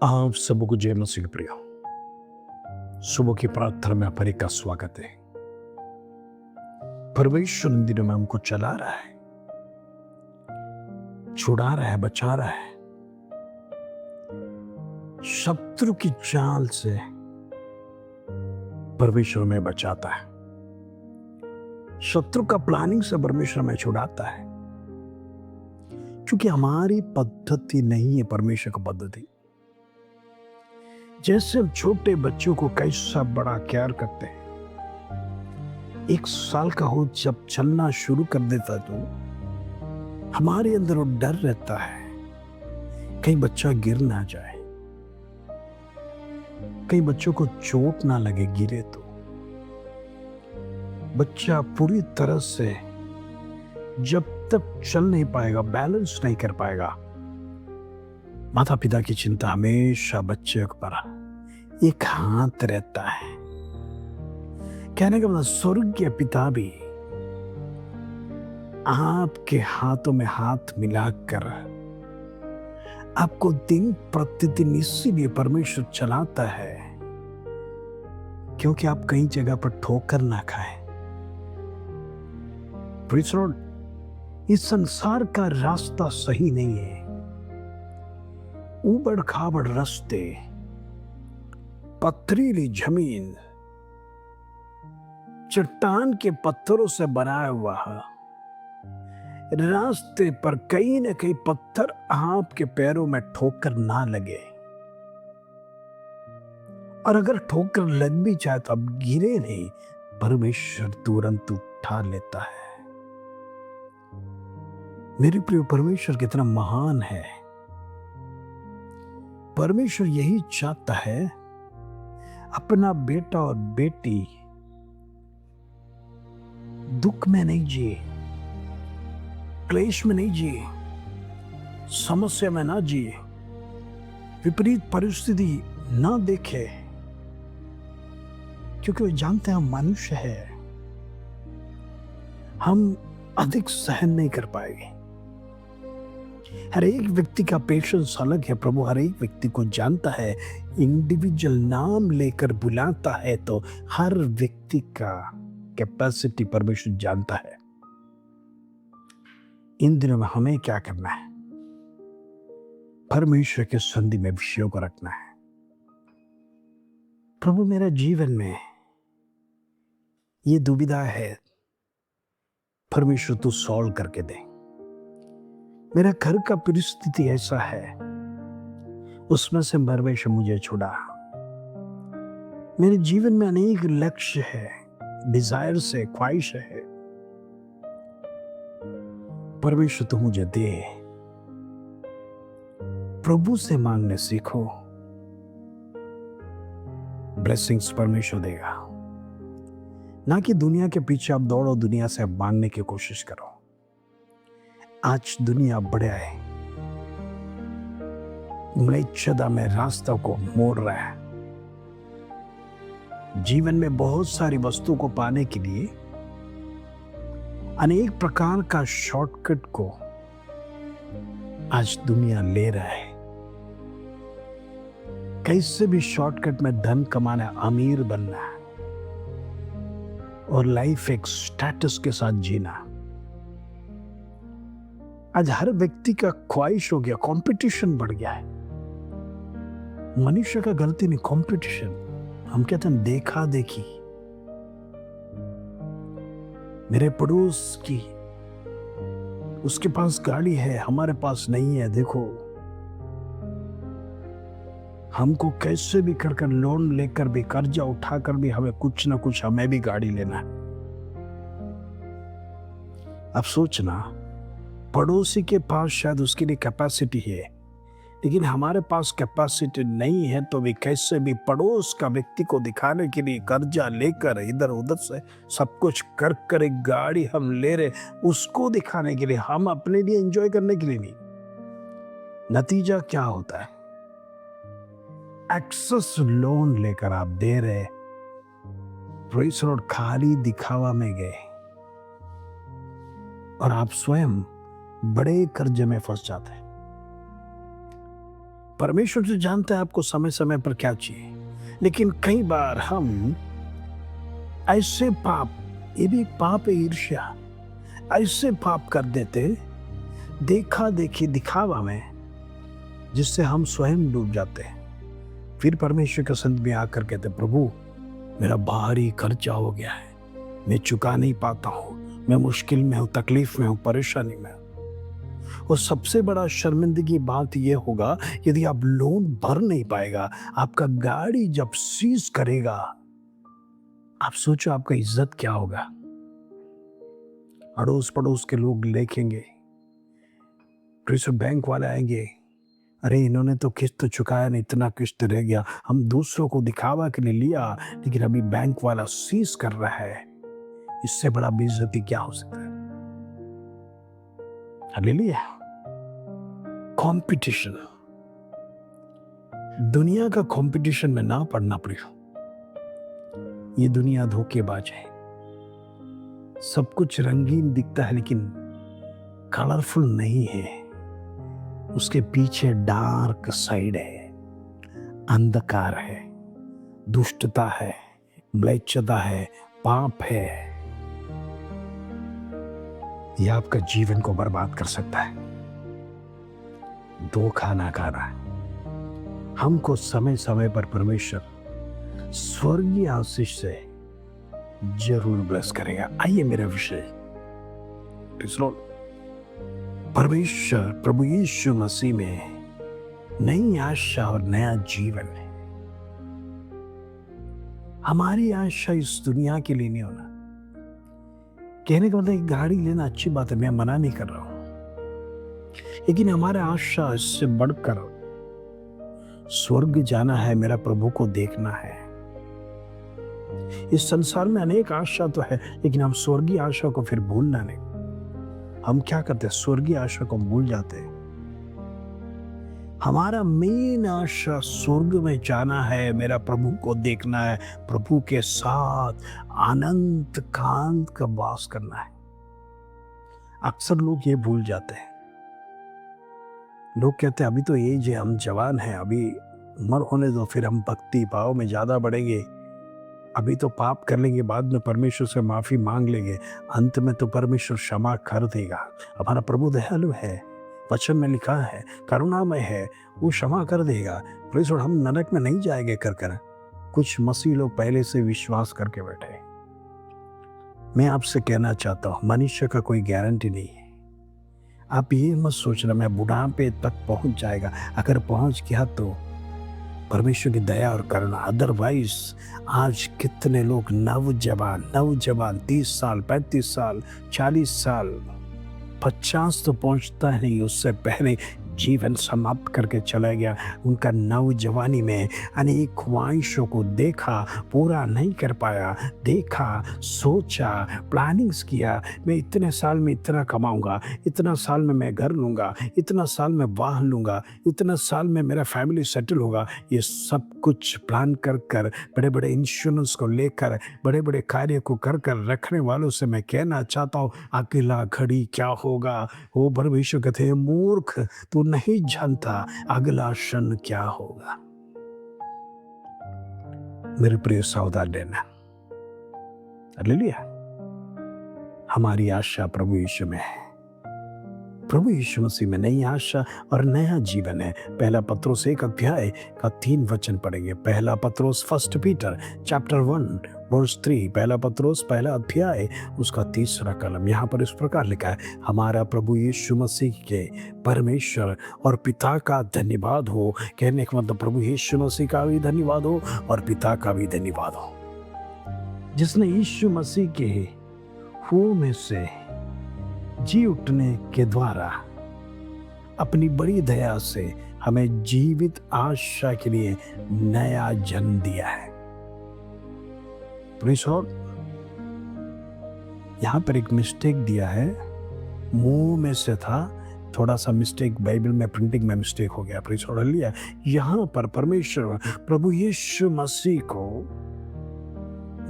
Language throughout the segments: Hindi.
आप सबको जय मसीह प्रिय। सुबह की प्रार्थना में आप का स्वागत है। परमेश्वर इन दिनों में हमको चला रहा है, छुड़ा रहा है, बचा रहा है। शत्रु की चाल से परमेश्वर में बचाता है। शत्रु का प्लानिंग से परमेश्वर में छुड़ाता है, क्योंकि हमारी पद्धति नहीं है परमेश्वर की पद्धति। जैसे हम छोटे बच्चों को कैसा बड़ा केयर करते हैं, 1 साल का हो जब चलना शुरू कर देता तो हमारे अंदर वो डर रहता है, कहीं बच्चा गिर ना जाए, कहीं बच्चों को चोट ना लगे गिरे तो। बच्चा पूरी तरह से जब तक चल नहीं पाएगा, बैलेंस नहीं कर पाएगा, माता पिता की चिंता हमेशा बच्चे पर एक हाथ रहता है। कहने का मतलब स्वर्गीय पिता भी आपके हाथों में हाथ मिलाकर आपको दिन प्रतिदिन इसीलिए परमेश्वर चलाता है, क्योंकि आप कई जगह पर ठोकर ना खाएं। प्रीज़ लॉर्ड, इस संसार का रास्ता सही नहीं है। ऊबड़ खाबड़ रास्ते, पथरीली जमीन, चट्टान के पत्थरों से बनाया हुआ रास्ते पर कहीं न कहीं पत्थर आपके पैरों में ठोकर ना लगे, और अगर ठोकर लग भी जाए तो आप गिरे नहीं, परमेश्वर तुरंत उठा लेता है। मेरे प्रिय, परमेश्वर कितना महान है। परमेश्वर यही चाहता है, अपना बेटा और बेटी दुख में नहीं जिए, क्लेश में नहीं जिए, समस्या में ना जिए, विपरीत परिस्थिति ना देखे, क्योंकि वो जानते हैं हम मनुष्य है, हम अधिक सहन नहीं कर पाएंगे। हर एक व्यक्ति का पेशेंस अलग है। प्रभु हर एक व्यक्ति को जानता है, इंडिविजुअल नाम लेकर बुलाता है, तो हर व्यक्ति का कैपेसिटी परमेश्वर जानता है। इन दिनों में हमें क्या करना है? परमेश्वर के संधि में विषयों को रखना है। प्रभु, मेरा जीवन में ये दुविधा है, परमेश्वर तू सॉल्व करके दे। मेरा घर का परिस्थिति ऐसा है, उसमें से परमेश्वर मुझे छुड़ा। मेरे जीवन में अनेक लक्ष्य है, डिजायर्स है, ख्वाहिश है, परमेश्वर तू मुझे दे। प्रभु से मांगने सीखो, ब्लेसिंग्स परमेश्वर देगा। ना कि दुनिया के पीछे आप दौड़ो, दुनिया से आप मांगने की कोशिश करो। आज दुनिया बढ़िया है, म्लेच्छता में रास्ता को मोड़ रहा है। जीवन में बहुत सारी वस्तु को पाने के लिए अनेक प्रकार का शॉर्टकट को आज दुनिया ले रहा है। कैसे भी शॉर्टकट में धन कमाना, अमीर बनना और लाइफ एक स्टेटस के साथ जीना। आज हर व्यक्ति का ख्वाहिश हो गया, कंपटीशन बढ़ गया है। मनुष्य का गलती नहीं, कंपटीशन। हम कहते हैं देखा देखी। मेरे पड़ोस की, उसके पास गाड़ी है, हमारे पास नहीं है, देखो। हमको कैसे भी कर लोन लेकर भी, कर्जा उठाकर भी हमें कुछ ना कुछ, हमें भी गाड़ी लेना है। अब सोचना, पड़ोसी के पास शायद उसके लिए कैपेसिटी है, लेकिन हमारे पास कैपेसिटी नहीं है, तो भी कैसे भी पड़ोस का व्यक्ति को दिखाने के लिए कर्जा लेकर इधर उधर से सब कुछ कर एक गाड़ी हम ले रहे, उसको दिखाने के लिए, हम अपने लिए एंजॉय करने के लिए नहीं। नतीजा क्या होता है? एक्सेस लोन लेकर आप दे रहे, प्रेज़ लॉर्ड, खाली दिखावा में गए और आप स्वयं बड़े कर्जे में फंस जाते हैं। परमेश्वर जो जानता है आपको समय समय पर क्या चाहिए, लेकिन कई बार हम ऐसे पाप, ये भी एक पाप है ईर्ष्या, ऐसे पाप कर देते देखा देखी दिखावा में, जिससे हम स्वयं डूब जाते हैं। फिर परमेश्वर के संत में आकर कहते, प्रभु मेरा भारी खर्चा हो गया है, मैं चुका नहीं पाता हूँ, मैं मुश्किल में हूँ, तकलीफ में हूँ, परेशानी में हूँ। और सबसे बड़ा शर्मिंदगी बात यह होगा, यदि आप लोन भर नहीं पाएगा, आपका गाड़ी जब सीज करेगा, आप सोचो आपका इज्जत क्या होगा। अड़ोस पड़ोस के लोग देखेंगे, रिजर्व बैंक वाले आएंगे, अरे इन्होंने तो किस्त चुकाया नहीं, इतना किस्त रह गया, हम दूसरों को दिखावा के लिए लिया, लेकिन अभी बैंक वाला सीज कर रहा है। इससे बड़ा बेइज्जती क्या हो सकता है। हालेलुया। कंपटीशन, दुनिया का कंपटीशन में ना पड़ना पड़ेगा। ये दुनिया धोखेबाज है, सब कुछ रंगीन दिखता है लेकिन कलरफुल नहीं है, उसके पीछे डार्क साइड है, अंधकार है, दुष्टता है, म्लेच्छता है, पाप है। यह आपका जीवन को बर्बाद कर सकता है। धोखा ना खाना। हमको समय समय पर परमेश्वर स्वर्गीय आशीष से जरूर ब्लेस करेगा। आइए मेरा विषय, परमेश्वर प्रभु यीशु मसीह में नई आशा और नया जीवन है। हमारी आशा इस दुनिया के लिए नहीं होना। कहने का मतलब गाड़ी लेना अच्छी बात है, मैं मना नहीं कर रहा हूं, लेकिन हमारा आशा इससे बढ़कर स्वर्ग जाना है, मेरा प्रभु को देखना है। इस संसार में अनेक आशा तो है, लेकिन हम स्वर्गीय आशा को फिर भूलना नहीं। हम क्या करते हैं, स्वर्गीय आशा को भूल जाते हैं। हमारा मेन आशा स्वर्ग में जाना है, मेरा प्रभु को देखना है, प्रभु के साथ अनंत काल का वास करना है। अक्सर लोग ये भूल जाते हैं। लोग कहते हैं अभी तो एज है, हम जवान हैं, अभी उम्र होने दो, फिर हम भक्ति भाव में ज्यादा बढ़ेंगे, अभी तो पाप कर लेंगे, बाद में परमेश्वर से माफी मांग लेंगे, अंत में तो परमेश्वर क्षमा कर देगा। हमारा प्रभु दयालु है, वचन में लिखा है, करुणामय है, वो क्षमा कर देगा। परमेश्वर हम नरक में नहीं जाएंगे कर। कुछ मसीह लोग पहले से विश्वास करके बैठे। मैं आपसे कहना चाहता हूं, मनुष्य का कोई गारंटी नहीं है। आप ये मत सोचना मैं बुढ़ापे तक पहुंच जाएगा, अगर पहुंच गया तो परमेश्वर की दया और करुणा। अदरवाइज आज कितने लोग नौजवान 30 साल, 35 साल, 40 साल, 50 तो पहुंचता नहीं, उससे पहले जीवन समाप्त करके चला गया। उनका नौजवानी में अनेक ख्वाहिशों को देखा, पूरा नहीं कर पाया, देखा, सोचा, प्लानिंग्स किया, मैं इतने साल में इतना कमाऊंगा, इतना साल में मैं घर लूंगा, इतना साल में वाहन लूंगा, इतना साल में मेरा फैमिली सेटल होगा। ये सब कुछ प्लान कर बड़े बड़े इंश्योरेंस को लेकर, बड़े बड़े कार्य को कर रखने वालों से मैं कहना चाहता हूँ, अगला घड़ी क्या होगा वो परमेश्वर कहते हैं, मूर्ख तू नहीं जानता अगला क्षण क्या होगा। मेरे प्रिय सहोदर लेना, हालेलुया। हमारी आशा प्रभु यीशु में है, प्रभु यीशु मसीह में नई आशा और नया जीवन है। पहला पत्रोस 1 अध्याय का 3 वचन पढ़ेंगे। पहला पत्रोस 1 पीटर चैप्टर 1 वर्स 3, पहला पत्रोस पहला अध्याय उसका 3 कलम। यहाँ पर इस प्रकार लिखा है, हमारा प्रभु यीशु मसीह के परमेश्वर और पिता का धन्यवाद हो। कहने का मतलब प्रभु यीशु मसीह का भी धन्यवाद हो और पिता का भी धन्यवाद हो, जिसने यीशु मसीह के खून में से जी उठने के द्वारा अपनी बड़ी दया से हमें जीवित आशा के लिए नया जन्म दिया है। यहां पर एक मिस्टेक दिया है, मुंह में से था, थोड़ा सा मिस्टेक बाइबल में प्रिंटिंग में मिस्टेक हो गया। Praise hallelujah. यहां पर परमेश्वर प्रभु यीशु मसीह को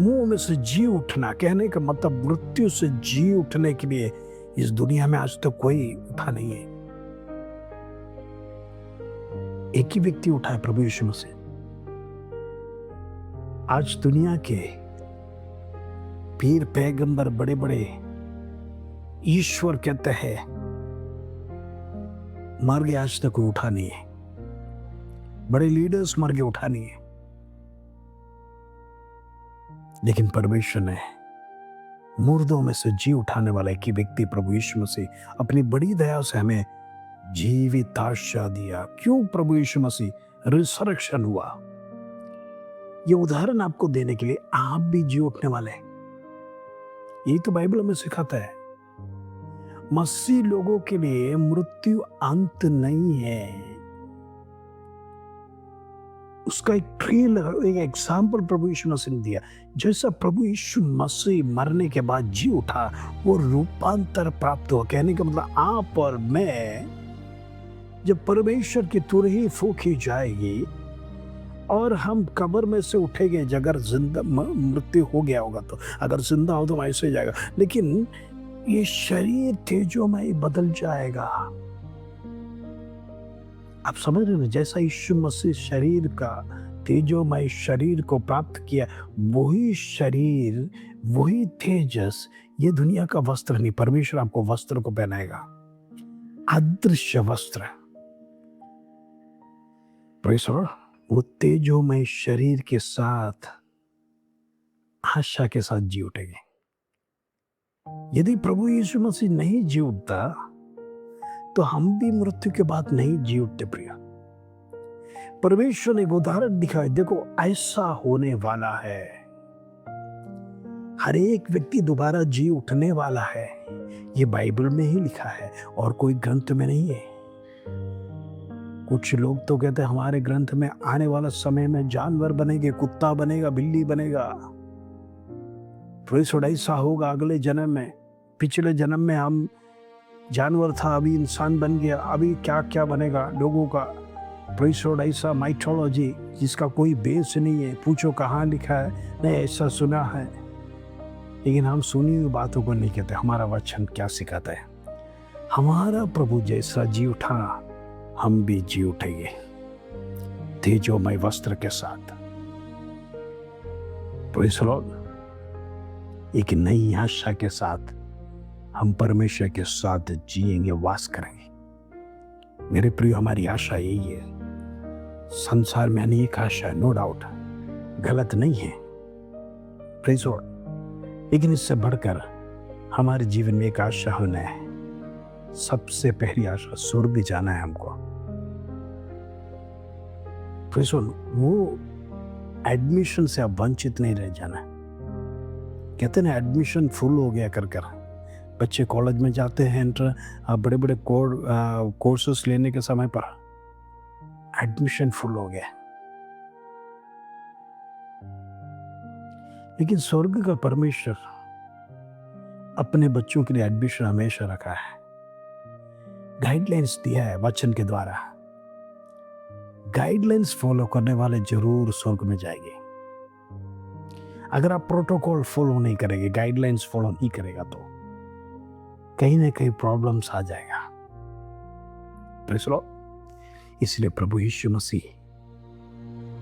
मुंह में से जी उठना, कहने का मतलब मृत्यु से जी उठने के लिए इस दुनिया में आज तक कोई उठा नहीं है। एक ही व्यक्ति उठा है, प्रभु यीशु मसीह। आज दुनिया के पीर पैगंबर बड़े बड़े ईश्वर कहते हैं, मर गए, आज तक कोई उठा नहीं है। बड़े लीडर्स मर गए, उठा नहीं है। लेकिन परमेश्वर ने मुर्दों में से जी उठाने वाला एक ही व्यक्ति प्रभु यीशु मसीह अपनी बड़ी दया से हमें जीवित आशा दिया। क्यों प्रभु यीशु मसीह रिसरेक्शन हुआ, ये उदाहरण आपको देने के लिए आप भी जी उठने वाले हैं। यही तो बाइबल हमें सिखाता है। मसीह लोगों के लिए मृत्यु अंत नहीं है। उसका एक ट्रेल, एक एग्जाम्पल प्रभु यीशु मसीह ने दिया। जैसा प्रभु यीशु मसीह मरने के बाद जी उठा, वो रूपांतर प्राप्त हुआ। कहने का मतलब आप और मैं, जब परमेश्वर की तुरही फूंकी जाएगी और हम कब्र में से उठेंगे, अगर जिंदा मृत्यु हो गया होगा तो, अगर जिंदा हो तो ऐसे जाएगा, लेकिन ये शरीर तेजोमय बदल जाएगा। आप समझ रहे हो, जैसा यीशु मसीह शरीर का तेजोमय शरीर को प्राप्त किया, वही शरीर, वही तेजस, ये दुनिया का वस्त्र नहीं, परमेश्वर आपको वस्त्र को पहनाएगा, अदृश्य वस्त्र। Praise the Lord. वो तेजोमय शरीर के साथ आशा के साथ जी उठेंगे। यदि प्रभु यीशु मसीह नहीं जी उठता तो हम भी मृत्यु के बाद नहीं जी उठते। प्रिय, परमेश्वर ने एक उदाहरण दिखाया, देखो ऐसा होने वाला है, हर एक व्यक्ति दोबारा जी उठने वाला है। ये बाइबल में ही लिखा है और कोई ग्रंथ में नहीं है। कुछ लोग तो कहते हैं हमारे ग्रंथ में आने वाला समय में जानवर बनेंगे, कुत्ता बनेगा, बिल्ली बनेगा, प्रेज़ द लॉर्ड, ऐसा होगा अगले जन्म में। पिछले जन्म में हम जानवर था, अभी इंसान बन गया, अभी क्या क्या बनेगा लोगों का। प्रेज़ द लॉर्ड, ऐसा माइथोलॉजी जिसका कोई बेस नहीं है। पूछो कहाँ लिखा है, नहीं ऐसा सुना है। लेकिन हम सुनी हुई बातों को नहीं कहते। हमारा वचन क्या सिखाता है? हमारा प्रभु जैसा जी उठा, हम भी जी उठेंगे तेजोमय वस्त्र के साथ। प्रेज़ द लॉर्ड, एक नई आशा के साथ हम परमेश्वर के साथ जिएंगे, वास करेंगे। मेरे प्रिय, हमारी आशा यही है। संसार में अनेक आशा है, नो डाउट, गलत नहीं है, प्रेज़ द लॉर्ड, लेकिन इससे बढ़कर हमारे जीवन में एक आशा होना है। सबसे पहली आशा स्वर्ग जाना है हमको। प्रेज़ द लॉर्ड, वो एडमिशन से अब वंचित नहीं रह जाना। कहते ना एडमिशन फुल हो गया कर बच्चे कॉलेज में जाते हैं, बड़े बड़े कोर्सेस लेने के समय पर एडमिशन फुल हो गया। लेकिन स्वर्ग का परमेश्वर अपने बच्चों के लिए एडमिशन हमेशा रखा है, गाइडलाइंस दिया है वचन के द्वारा। गाइडलाइंस फॉलो करने वाले जरूर स्वर्ग में जाएंगे। अगर आप प्रोटोकॉल फॉलो नहीं करेंगे, गाइडलाइंस फॉलो नहीं करेगा, तो कहीं ना कहीं प्रॉब्लम्स आ जाएगा। प्रेज़ द लॉर्ड, इसलिए प्रभु यीशु मसीह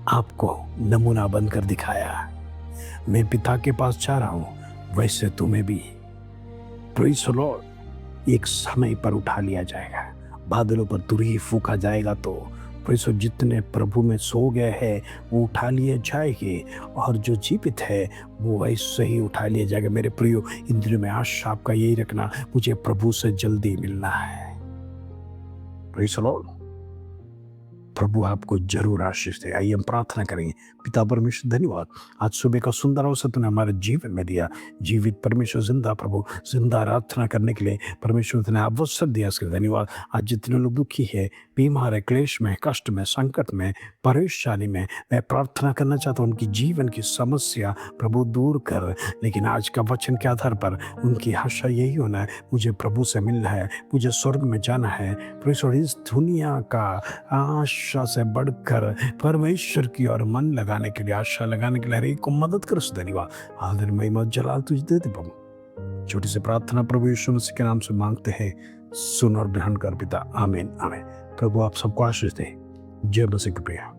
आपको नमूना बनकर दिखाया, मैं पिता के पास जा रहा हूं, वैसे तुम्हें भी। प्रेज़ द लॉर्ड, एक समय पर उठा लिया जाएगा, बादलों पर तुरही फूंका जाएगा, तो प्रेज़ जितने प्रभु में सो गए हैं वो उठा लिए जाएंगे, और जो जीवित है वो ऐसे ही उठा लिया जाएगा। मेरे प्रियो, इन दिनों में आशा आपका यही रखना, मुझे प्रभु से जल्दी मिलना है। प्रेज़ द लॉर्ड, प्रभु आपको जरूर आशीष दे। आइए हम प्रार्थना करेंगे। पिता परमेश्वर, धन्यवाद आज सुबह का सुंदर अवसर तूने हमारे जीवन में दिया। जीवित परमेश्वर, जिंदा प्रभु, जिंदा आराधना करने के लिए परमेश्वर तूने अवसर दिया, इसके धन्यवाद। आज जितने लोग दुखी है, बीमार है, क्लेश में, कष्ट में, संकट में, परेशानी में, मैं प्रार्थना करना चाहता हूँ उनकी जीवन की समस्या प्रभु दूर कर। लेकिन आज का वचन के आधार पर उनकी आशा यही होना है, मुझे प्रभु से मिलना है, मुझे स्वर्ग में जाना है। परमेश्वर, इस दुनिया का आशा से बढ़कर परमेश्वर की ओर मन लगाने के लिए, आशा लगाने के लिए हर एक को मदद कर। धन्यवाद, आदर, महिमा, जलाल तुझे देते प्रभु। छोटी सी प्रार्थना प्रभु यीशु मसीह के नाम से मांगते हैं, सुन और ग्रहण कर पिता, आमीन आमीन। प्रभु आप सबको आशीष दे। जय मसीह की प्रिय।